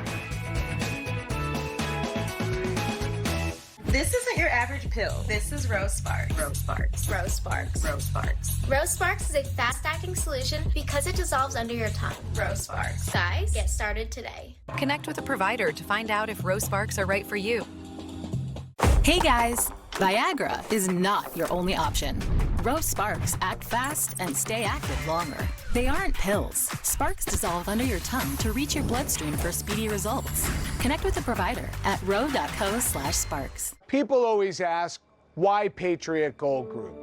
Speaker 3: This isn't your average pill. This is Rose Sparks. Rose Sparks. Rose Sparks. Rose Sparks.
Speaker 4: Rose Sparks is a fast-acting solution because it dissolves under your tongue.
Speaker 3: Rose Sparks.
Speaker 4: Guys, get started today.
Speaker 5: Connect with a provider to find out if Rose Sparks are right for you.
Speaker 6: Hey guys, Viagra is not your only option. Rose Sparks act fast and stay active longer. They aren't pills. Sparks dissolve under your tongue to reach your bloodstream for speedy results. Connect with a provider at ro.co/sparks.
Speaker 26: People always ask, why Patriot Gold Group?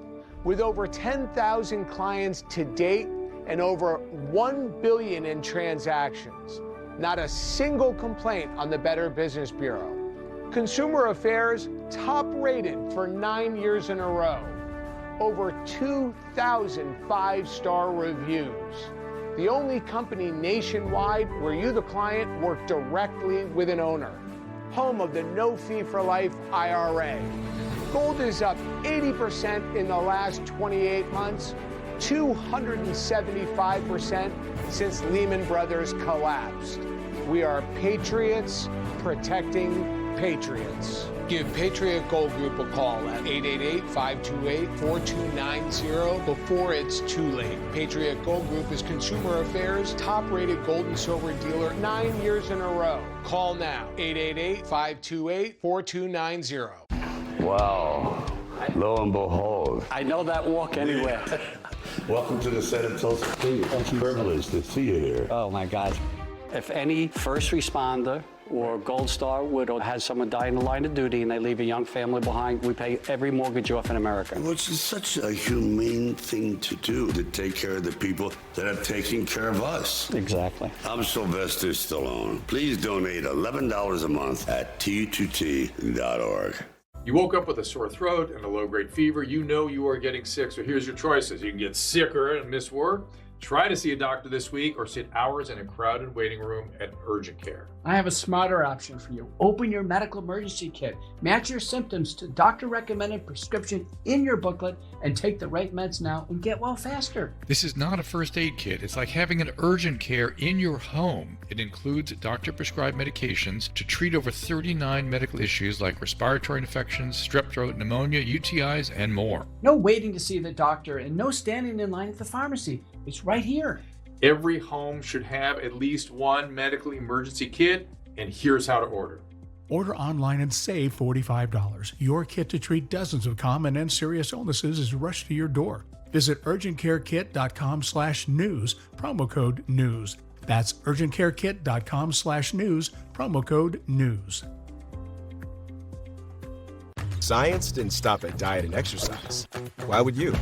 Speaker 26: With over 10,000 clients to date and over $1 billion in transactions, not a single complaint on the Better Business Bureau. Consumer Affairs top rated for 9 years in a row. Over 2,000 5-star reviews. The only company nationwide where you, the client, work directly with an owner. Home of the no fee for life IRA. Gold is up 80% in the last 28 months, 275% since Lehman Brothers collapsed. We are patriots protecting patriots. Give Patriot Gold Group a call at 888-528-4290 before it's too late. Patriot Gold Group is Consumer Affairs' top-rated gold and silver dealer 9 years in a row. Call now, 888-528-4290.
Speaker 27: Wow. Lo and behold. I know that walk anywhere.
Speaker 28: Welcome to the set of Tulsa. It's a privilege to see you here.
Speaker 27: Oh, my God. If any first responder or Gold Star widow has someone die in the line of duty and they leave a young family behind, we pay every mortgage off in America.
Speaker 28: Which is such a humane thing to do, to take care of the people that are taking care of us.
Speaker 27: Exactly.
Speaker 28: I'm Sylvester Stallone. Please donate $11 a month at T2T.org.
Speaker 7: You woke up with a sore throat and a low-grade fever. You know you are getting sick, so here's your choices. You can get sicker and miss work. Try to see a doctor this week or sit hours in a crowded waiting room at urgent care.
Speaker 8: I have a smarter option for you. Open your medical emergency kit. Match your symptoms to doctor-recommended prescription in your booklet and take the right meds now and get well faster.
Speaker 9: This is not a first aid kit. It's like having an urgent care in your home. It includes doctor-prescribed medications to treat over 39 medical issues like respiratory infections, strep throat, pneumonia, UTIs, and more.
Speaker 8: No waiting to see the doctor and no standing in line at the pharmacy. It's right here.
Speaker 7: Every home should have at least one medical emergency kit, and here's how to order.
Speaker 10: Order online and save $45. Your kit to treat dozens of common and serious illnesses is rushed to your door. Visit urgentcarekit.com/news, promo code NEWS. That's urgentcarekit.com/news, promo code NEWS.
Speaker 11: Science didn't stop at diet and exercise. Why would you?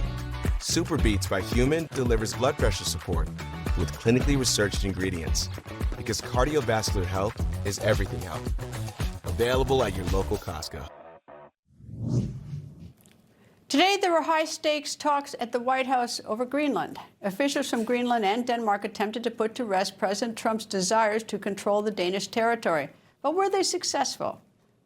Speaker 11: Super Beats by Human delivers blood pressure support with clinically researched ingredients because cardiovascular health is everything health. Available at your local Costco.
Speaker 1: Today, there were high-stakes talks at the White House over Greenland. Officials from Greenland and Denmark attempted to put to rest President Trump's desires to control the Danish territory. But were they successful?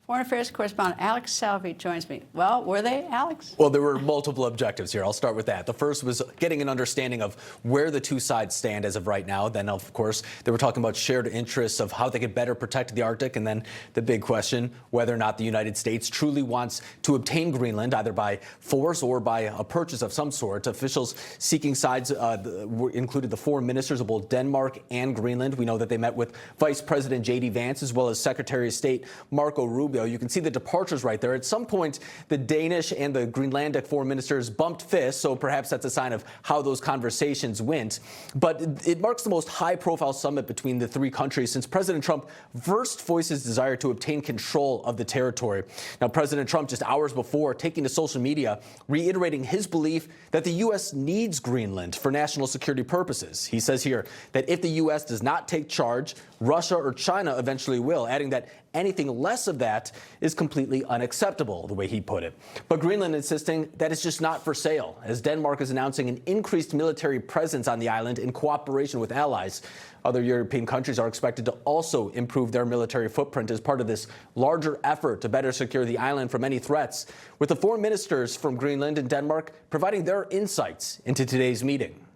Speaker 1: Foreign Affairs correspondent Alex Salvi joins me. Well, were they, Alex?
Speaker 12: Well, there were multiple objectives here. I'll start with that. The first was getting an understanding of where the two sides stand as of right now. Then, of course, they were talking about shared interests of how they could better protect the Arctic. And then the big question, whether or not the United States truly wants to obtain Greenland, either by force or by a purchase of some sort. Officials seeking sides included the foreign ministers of both Denmark and Greenland. We know that they met with Vice President J.D. Vance as well as Secretary of State Marco Rubio. You can see the departures right there. At some point, the Danish and the Greenlandic foreign ministers bumped fists, so perhaps that's a sign of how those conversations went. But it marks the most high-profile summit between the three countries since President Trump first voiced his desire to obtain control of the territory. Now, President Trump, just hours before, taking to social media, reiterating his belief that the U.S. needs Greenland for national security purposes. He says here that if the U.S. does not take charge, Russia or China eventually will, adding that anything less of that is completely unacceptable, the way he put it. But Greenland insisting that it's just not for sale, as Denmark is announcing an increased military presence on the island in cooperation with allies. Other European countries are expected to also improve their military footprint as part of this larger effort to better secure the island from any threats, with the foreign ministers from Greenland and Denmark providing their insights into today's meeting.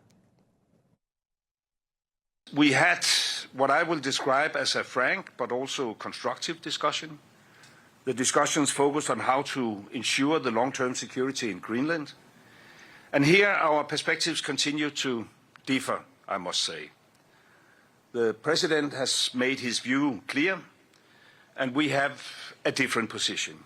Speaker 13: We had what I will describe as a frank but also constructive discussion. The discussions focused on how to ensure the long-term security in Greenland. And here our perspectives continue to differ, I must say. The President has made his view clear, and we have a different position.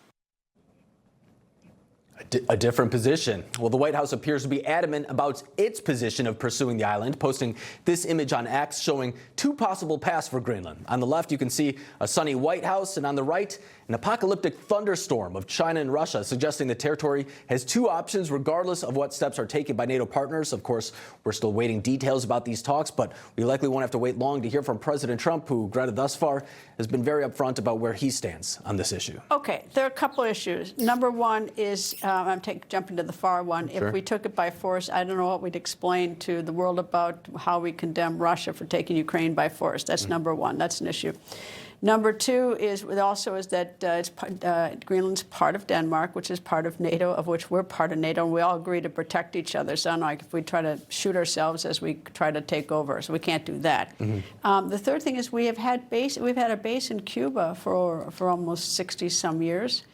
Speaker 12: A different position. Well, the White House appears to be adamant about its position of pursuing the island, posting this image on X showing two possible paths for Greenland. On the left, you can see a sunny White House, and on the right, an apocalyptic thunderstorm of China and Russia, suggesting the territory has two options regardless of what steps are taken by NATO partners. Of course, we're still waiting details about these talks, but we likely won't have to wait long to hear from President Trump, who, Greta, thus far, has been very upfront about where he stands on this issue.
Speaker 1: Okay, there are a couple issues. Number one is, I'm jumping to the far one.
Speaker 12: Sure.
Speaker 1: If we took it by force, I don't know what we'd explain to the world about how we condemn Russia for taking Ukraine by force. That's number one. That's an issue. Number two is that Greenland's part of Denmark, which is part of NATO, of which we're part of NATO, and we all agree to protect each other. So unlike if we try to shoot ourselves as we try to take over, so we can't do that. Mm-hmm. The third thing is we've had a base in Cuba for almost 60-some years.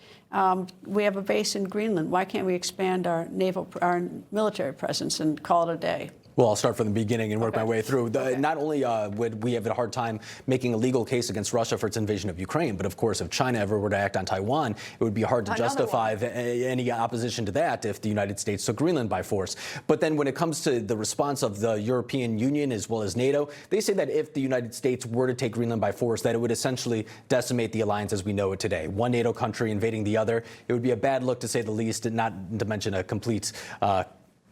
Speaker 1: We have a base in Greenland. Why can't we expand our military presence and call it a day?
Speaker 12: Well, I'll start from the beginning and work my way through. Not only would we have a hard time making a legal case against Russia for its invasion of Ukraine, but of course, if China ever were to act on Taiwan, it would be hard to justify any opposition to that if the United States took Greenland by force. But then when it comes to the response of the European Union as well as NATO, they say that if the United States were to take Greenland by force, that it would essentially decimate the alliance as we know it today. One NATO country invading the other. It would be a bad look, to say the least, not to mention a complete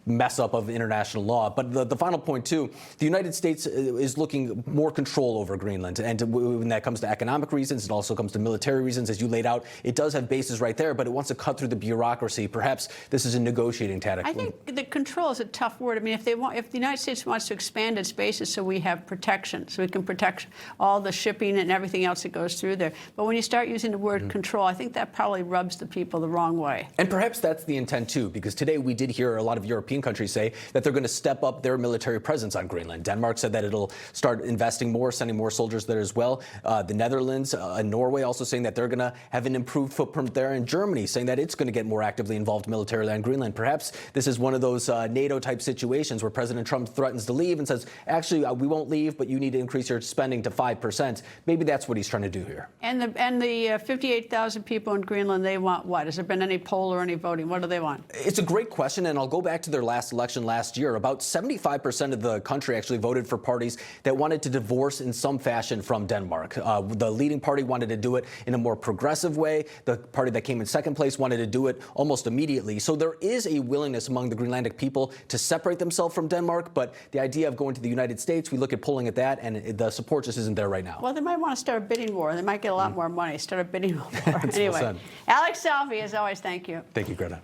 Speaker 12: mess up of international law. But the final point, too, the United States is looking more control over Greenland. And when that comes to economic reasons, it also comes to military reasons, as you laid out. It does have bases right there, but it wants to cut through the bureaucracy. Perhaps this is a negotiating tactic.
Speaker 1: I think the control is a tough word. I mean, if the United States wants to expand its bases so we have protection, so we can protect all the shipping and everything else that goes through there. But when you start using the word control, I think that probably rubs the people the wrong way.
Speaker 12: And perhaps that's the intent, too, because today we did hear a lot of European countries say that they're going to step up their military presence on Greenland. Denmark said that it'll start investing more, sending more soldiers there as well. The Netherlands and Norway also saying that they're going to have an improved footprint there. And Germany saying that it's going to get more actively involved militarily on Greenland. Perhaps this is one of those NATO-type situations where President Trump threatens to leave and says, actually, we won't leave, but you need to increase your spending to 5%. Maybe that's what he's trying to do here.
Speaker 1: And the 58,000 people in Greenland, they want what? Has there been any poll or any voting? What do they want?
Speaker 12: It's a great question, and I'll go back to their last election last year. About 75% of the country actually voted for parties that wanted to divorce in some fashion from Denmark. The leading party wanted to do it in a more progressive way. The party that came in second place wanted to do it almost immediately. So there is a willingness among the Greenlandic people to separate themselves from Denmark, but the idea of going to the United States, we look at polling at that, and the support just isn't there right now.
Speaker 1: Well, they might want to start a bidding war. They might get a lot more money. Start a bidding war. Anyway,
Speaker 12: well,
Speaker 1: Alex Salvi, as always, thank you.
Speaker 12: Thank you, Greta.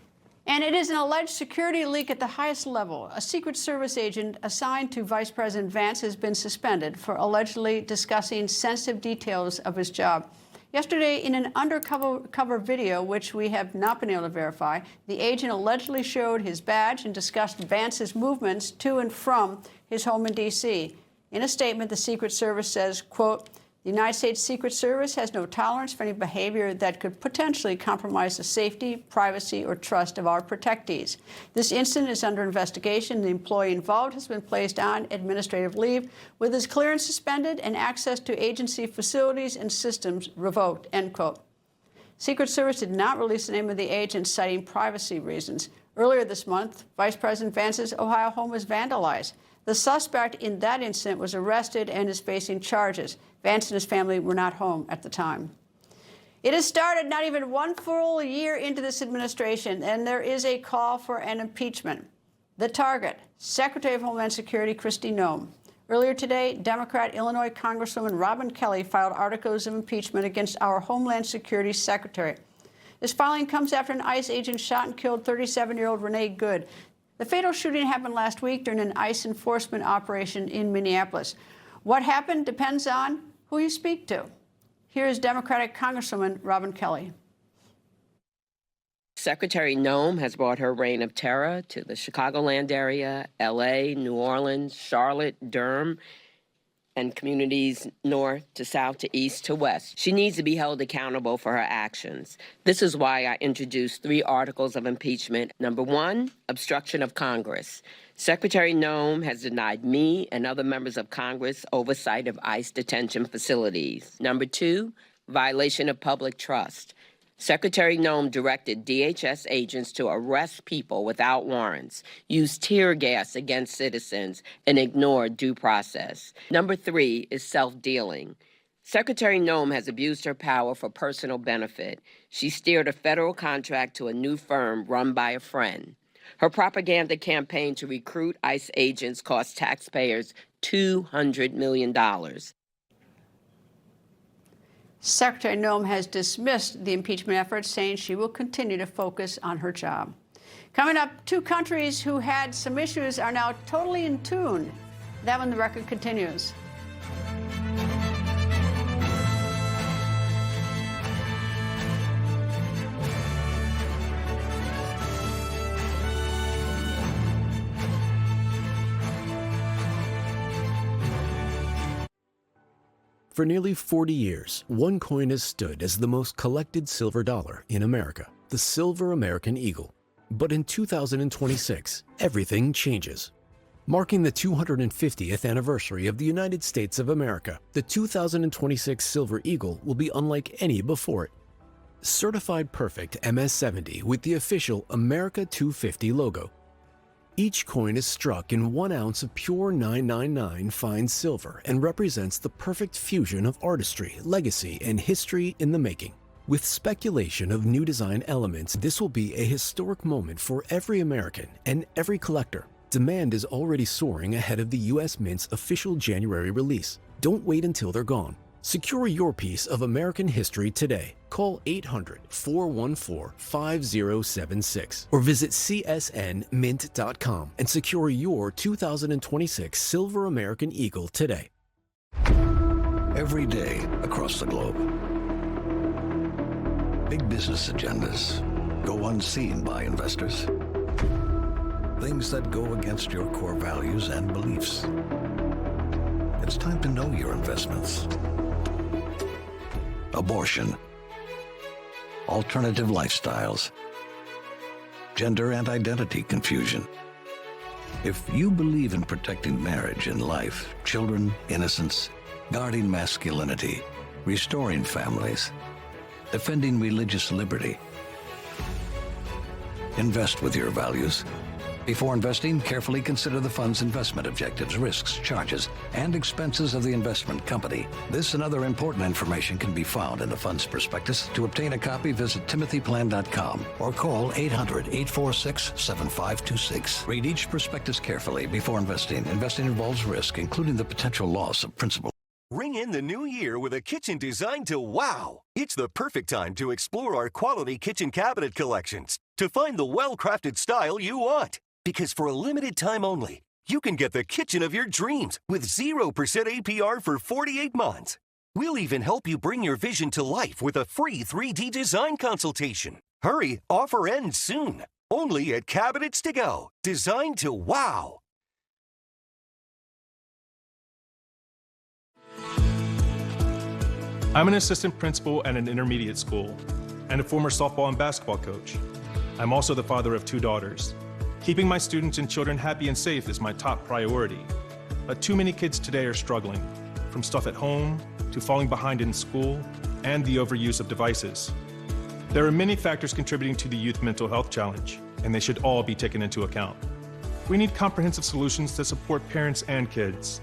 Speaker 1: And it is an alleged security leak at the highest level. A Secret Service agent assigned to Vice President Vance has been suspended for allegedly discussing sensitive details of his job. Yesterday, in an undercover video, which we have not been able to verify, the agent allegedly showed his badge and discussed Vance's movements to and from his home in D.C. In a statement, the Secret Service says, quote, the United States Secret Service has no tolerance for any behavior that could potentially compromise the safety, privacy, or trust of our protectees. This incident is under investigation. The employee involved has been placed on administrative leave with his clearance suspended and access to agency facilities and systems revoked, end quote. Secret Service did not release the name of the agent, citing privacy reasons. Earlier this month, Vice President Vance's Ohio home was vandalized. The suspect in that incident was arrested and is facing charges. Vance and his family were not home at the time. It has started not even one full year into this administration, and there is a call for an impeachment. The target, Secretary of Homeland Security Kristi Noem. Earlier today, Democrat Illinois Congresswoman Robin Kelly filed articles of impeachment against our Homeland Security Secretary. This filing comes after an ICE agent shot and killed 37-year-old Renee Good. The fatal shooting happened last week during an ICE enforcement operation in Minneapolis. What happened depends on who you speak to. Here is Democratic Congresswoman Robin Kelly.
Speaker 14: Secretary Noem has brought her reign of terror to the Chicagoland area, L.A., New Orleans, Charlotte, Durham, and communities north to south to east to west. She needs to be held accountable for her actions. This is why I introduced 3 articles of impeachment. Number 1, obstruction of Congress. Secretary Noem has denied me and other members of Congress oversight of ICE detention facilities. Number 2, violation of public trust. Secretary Noem directed DHS agents to arrest people without warrants, use tear gas against citizens, and ignore due process. Number 3 is self-dealing. Secretary Noem has abused her power for personal benefit. She steered a federal contract to a new firm run by a friend. Her propaganda campaign to recruit ICE agents cost taxpayers $200 million.
Speaker 1: Secretary Noem has dismissed the impeachment efforts, saying she will continue to focus on her job. Coming up, 2 countries who had some issues are now totally in tune. That when the record continues.
Speaker 15: For nearly 40 years, one coin has stood as the most collected silver dollar in America, the silver American eagle. But in 2026, everything changes. Marking the 250th anniversary of the United States of America, the 2026 Silver Eagle will be unlike any before it. Certified perfect MS-70 with the official America 250 logo. Each coin is struck in 1 ounce of pure 999 fine silver and represents the perfect fusion of artistry, legacy, and history in the making. With speculation of new design elements, this will be a historic moment for every American and every collector. Demand is already soaring ahead of the U.S. Mint's official January release. Don't wait until they're gone. Secure your piece of American history today. Call 800-414-5076 or visit csnmint.com and secure your 2026 Silver American Eagle today.
Speaker 16: Every day across the globe, big business agendas go unseen by investors. Things that go against your core values and beliefs. It's time to know your investments. Abortion, alternative lifestyles, gender and identity confusion. If you believe in protecting marriage and life, children, innocence, guarding masculinity, restoring families, defending religious liberty, invest with your values. Before investing, carefully consider the fund's investment objectives, risks, charges, and expenses of the investment company. This and other important information can be found in the fund's prospectus. To obtain a copy, visit timothyplan.com or call 800-846-7526. Read each prospectus carefully before investing. Investing involves risk, including the potential loss of principal.
Speaker 17: Ring in the new year with a kitchen designed to wow! It's the perfect time to explore our quality kitchen cabinet collections to find the well-crafted style you want. Because for a limited time only, you can get the kitchen of your dreams with 0% APR for 48 months. We'll even help you bring your vision to life with a free 3D design consultation. Hurry, offer ends soon. Only at Cabinets to Go. Designed to wow!
Speaker 18: I'm an assistant principal at an intermediate school and a former softball and basketball coach. I'm also the father of 2 daughters. Keeping my students and children happy and safe is my top priority. But too many kids today are struggling, from stuff at home to falling behind in school and the overuse of devices. There are many factors contributing to the youth mental health challenge, and they should all be taken into account. We need comprehensive solutions that support parents and kids.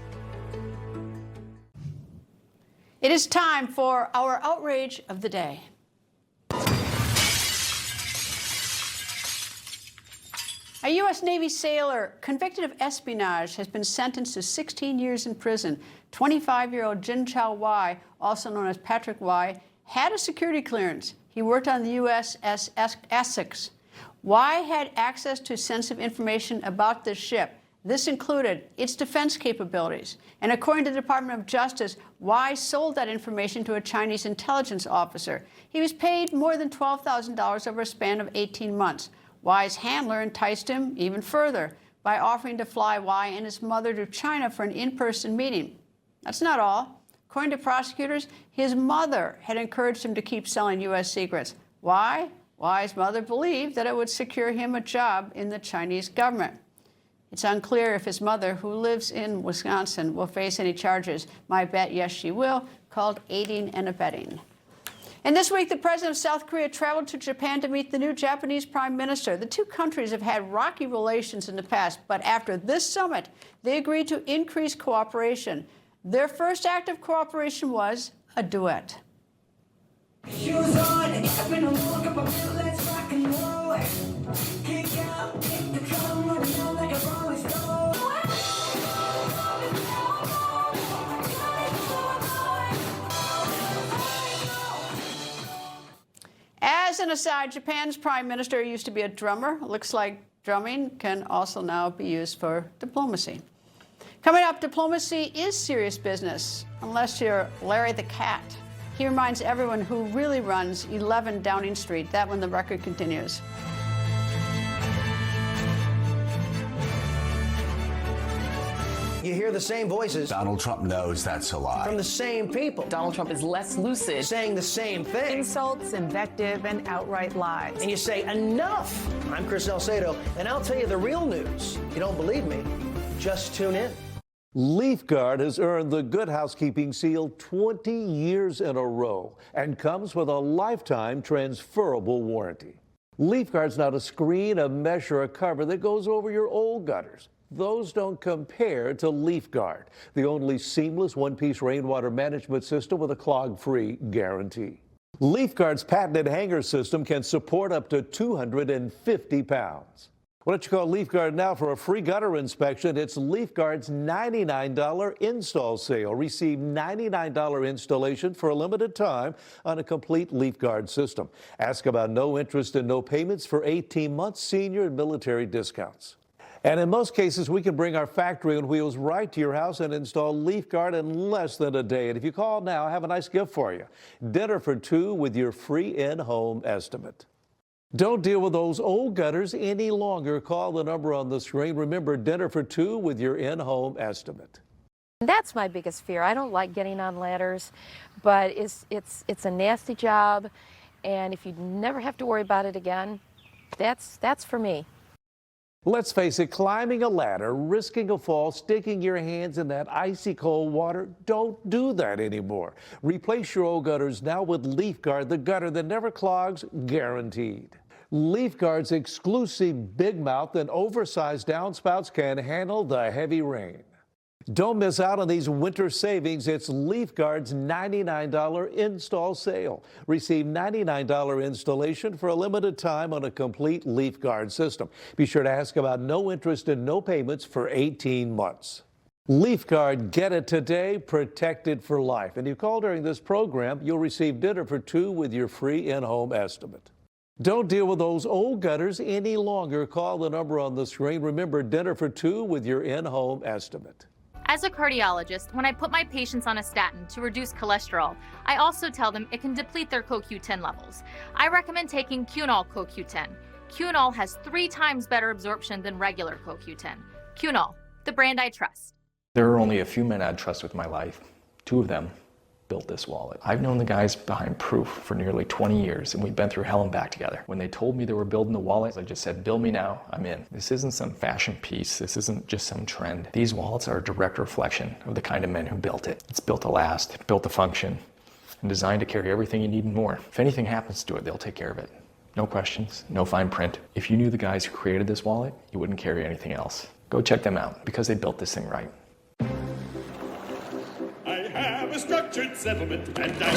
Speaker 1: It is time for our outrage of the day. A U.S. Navy sailor convicted of espionage has been sentenced to 16 years in prison. 25-year-old Jin Chao Wai, also known as Patrick Wai, had a security clearance. He worked on the USS Essex. Wai had access to sensitive information about this ship. This included its defense capabilities. And according to the Department of Justice, Wai sold that information to a Chinese intelligence officer. He was paid more than $12,000 over a span of 18 months. Wai's handler enticed him even further by offering to fly Wai and his mother to China for an in-person meeting. That's not all. According to prosecutors, his mother had encouraged him to keep selling U.S. secrets. Why? Wai's mother believed that it would secure him a job in the Chinese government. It's unclear if his mother, who lives in Wisconsin, will face any charges. My bet, yes, she will, called aiding and abetting. And this week, the president of South Korea traveled to Japan to meet the new Japanese prime minister. The two countries have had rocky relations in the past, but after this summit, they agreed to increase cooperation. Their first act of cooperation was a duet. Shoes on, and up in a walk up a let's rock and roll. Kick out, kick the drum, run it on like a rolling stone. As an aside, Japan's prime minister used to be a drummer. Looks like drumming can also now be used for diplomacy. Coming up, diplomacy is serious business, unless you're Larry the Cat. He reminds everyone who really runs 11 Downing Street. That when the record continues.
Speaker 19: You hear the same voices.
Speaker 20: Donald Trump knows that's a lie.
Speaker 19: From the same people.
Speaker 21: Donald Trump is less lucid.
Speaker 19: Saying the same thing.
Speaker 21: Insults, invective, and outright lies.
Speaker 19: And you say, enough! I'm Chris Salcedo, and I'll tell you the real news. If you don't believe me, just tune in.
Speaker 22: LeafGuard has earned the Good Housekeeping seal 20 years in a row and comes with a lifetime transferable warranty. LeafGuard's not a screen, a mesh, or a cover that goes over your old gutters. Those don't compare to LeafGuard, the only seamless one-piece rainwater management system with a clog-free guarantee. LeafGuard's patented hanger system can support up to 250 pounds. Why don't you call LeafGuard now for a free gutter inspection? It's LeafGuard's $99 install sale. Receive $99 installation for a limited time on a complete LeafGuard system. Ask about no interest and no payments for 18 months, senior and military discounts. And in most cases, we can bring our factory on wheels right to your house and install LeafGuard in less than a day. And if you call now, I have a nice gift for you. Dinner for two with your free in-home estimate. Don't deal with those old gutters any longer. Call the number on the screen. Remember, dinner for two with your in-home estimate.
Speaker 2: That's my biggest fear. I don't like getting on ladders, but it's a nasty job. And if you never have to worry about it again, that's for me.
Speaker 22: Let's face it, climbing a ladder, risking a fall, sticking your hands in that icy cold water, don't do that anymore. Replace your old gutters now with LeafGuard, the gutter that never clogs, guaranteed. LeafGuard's exclusive big mouth and oversized downspouts can handle the heavy rain. Don't miss out on these winter savings. It's LeafGuard's $99 install sale. Receive $99 installation for a limited time on a complete LeafGuard system. Be sure to ask about no interest and no payments for 18 months. LeafGuard, get it today, protected for life. And you call during this program, you'll receive dinner for two with your free in-home estimate. Don't deal with those old gutters any longer. Call the number on the screen. Remember, dinner for two with your in-home estimate.
Speaker 3: As a cardiologist, when I put my patients on a statin to reduce cholesterol, I also tell them it can deplete their CoQ10 levels. I recommend taking Cunol CoQ10. Cunol has 3 times better absorption than regular CoQ10. Cunol, the brand I trust.
Speaker 4: There are only a few men I'd trust with my life. 2 of them built this wallet. I've known the guys behind Proof for nearly 20 years, and we've been through hell and back together. When they told me they were building the wallet, I just said, bill me now, I'm in. This isn't some fashion piece. This isn't just some trend. These wallets are a direct reflection of the kind of men who built it. It's built to last, built to function, and designed to carry everything you need and more. If anything happens to it, they'll take care of it. No questions, no fine print. If you knew the guys who created this wallet, you wouldn't carry anything else. Go check them out, because they built this thing right.
Speaker 5: A structured settlement, and I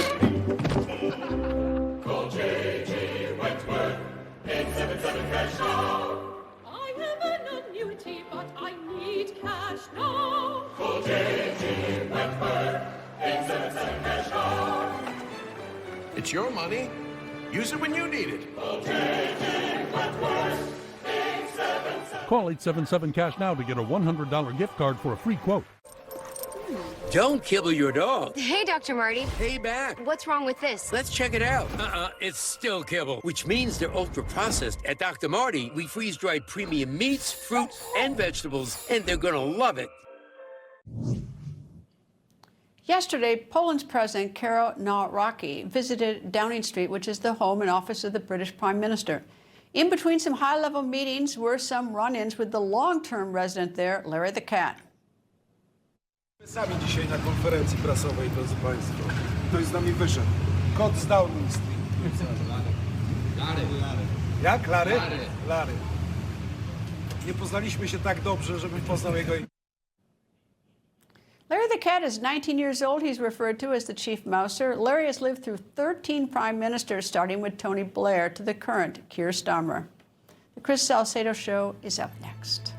Speaker 5: call J.G. Wentworth, 877 cash now. I have an annuity, but I need cash now. Call J.G. Wentworth, 877 cash now.
Speaker 6: It's your money. Use it when you need it.
Speaker 5: Call J.G. Wentworth, 877.
Speaker 23: Call 877 cash now to get a $100 gift card for a free quote.
Speaker 24: Don't kibble your dog.
Speaker 25: Hey, Dr. Marty.
Speaker 24: Hey, back.
Speaker 25: What's wrong with this?
Speaker 24: Let's check it out. It's still kibble, which means they're ultra-processed. At Dr. Marty, we freeze-dried premium meats, fruits, and vegetables, and they're gonna love it.
Speaker 1: Yesterday, Poland's President Karol Nawrocki visited Downing Street, which is the home and office of the British Prime Minister. In between some high-level meetings were some run-ins with the long-term resident there, Larry the Cat.
Speaker 29: Sami dzisiaj na konferencji prasowej, drodzy Państwo. Ktoś z nami wyszedł. Kot z Downing Street. Larry. Jak? Larry? Larry. Nie poznaliśmy się tak dobrze, żebym poznał jego imię.
Speaker 1: Larry the Cat is 19 years old. He's referred to as the Chief Mouser. Larry has lived through 13 prime ministers, starting with Tony Blair to the current Keir Starmer. The Chris Salcedo Show is up next.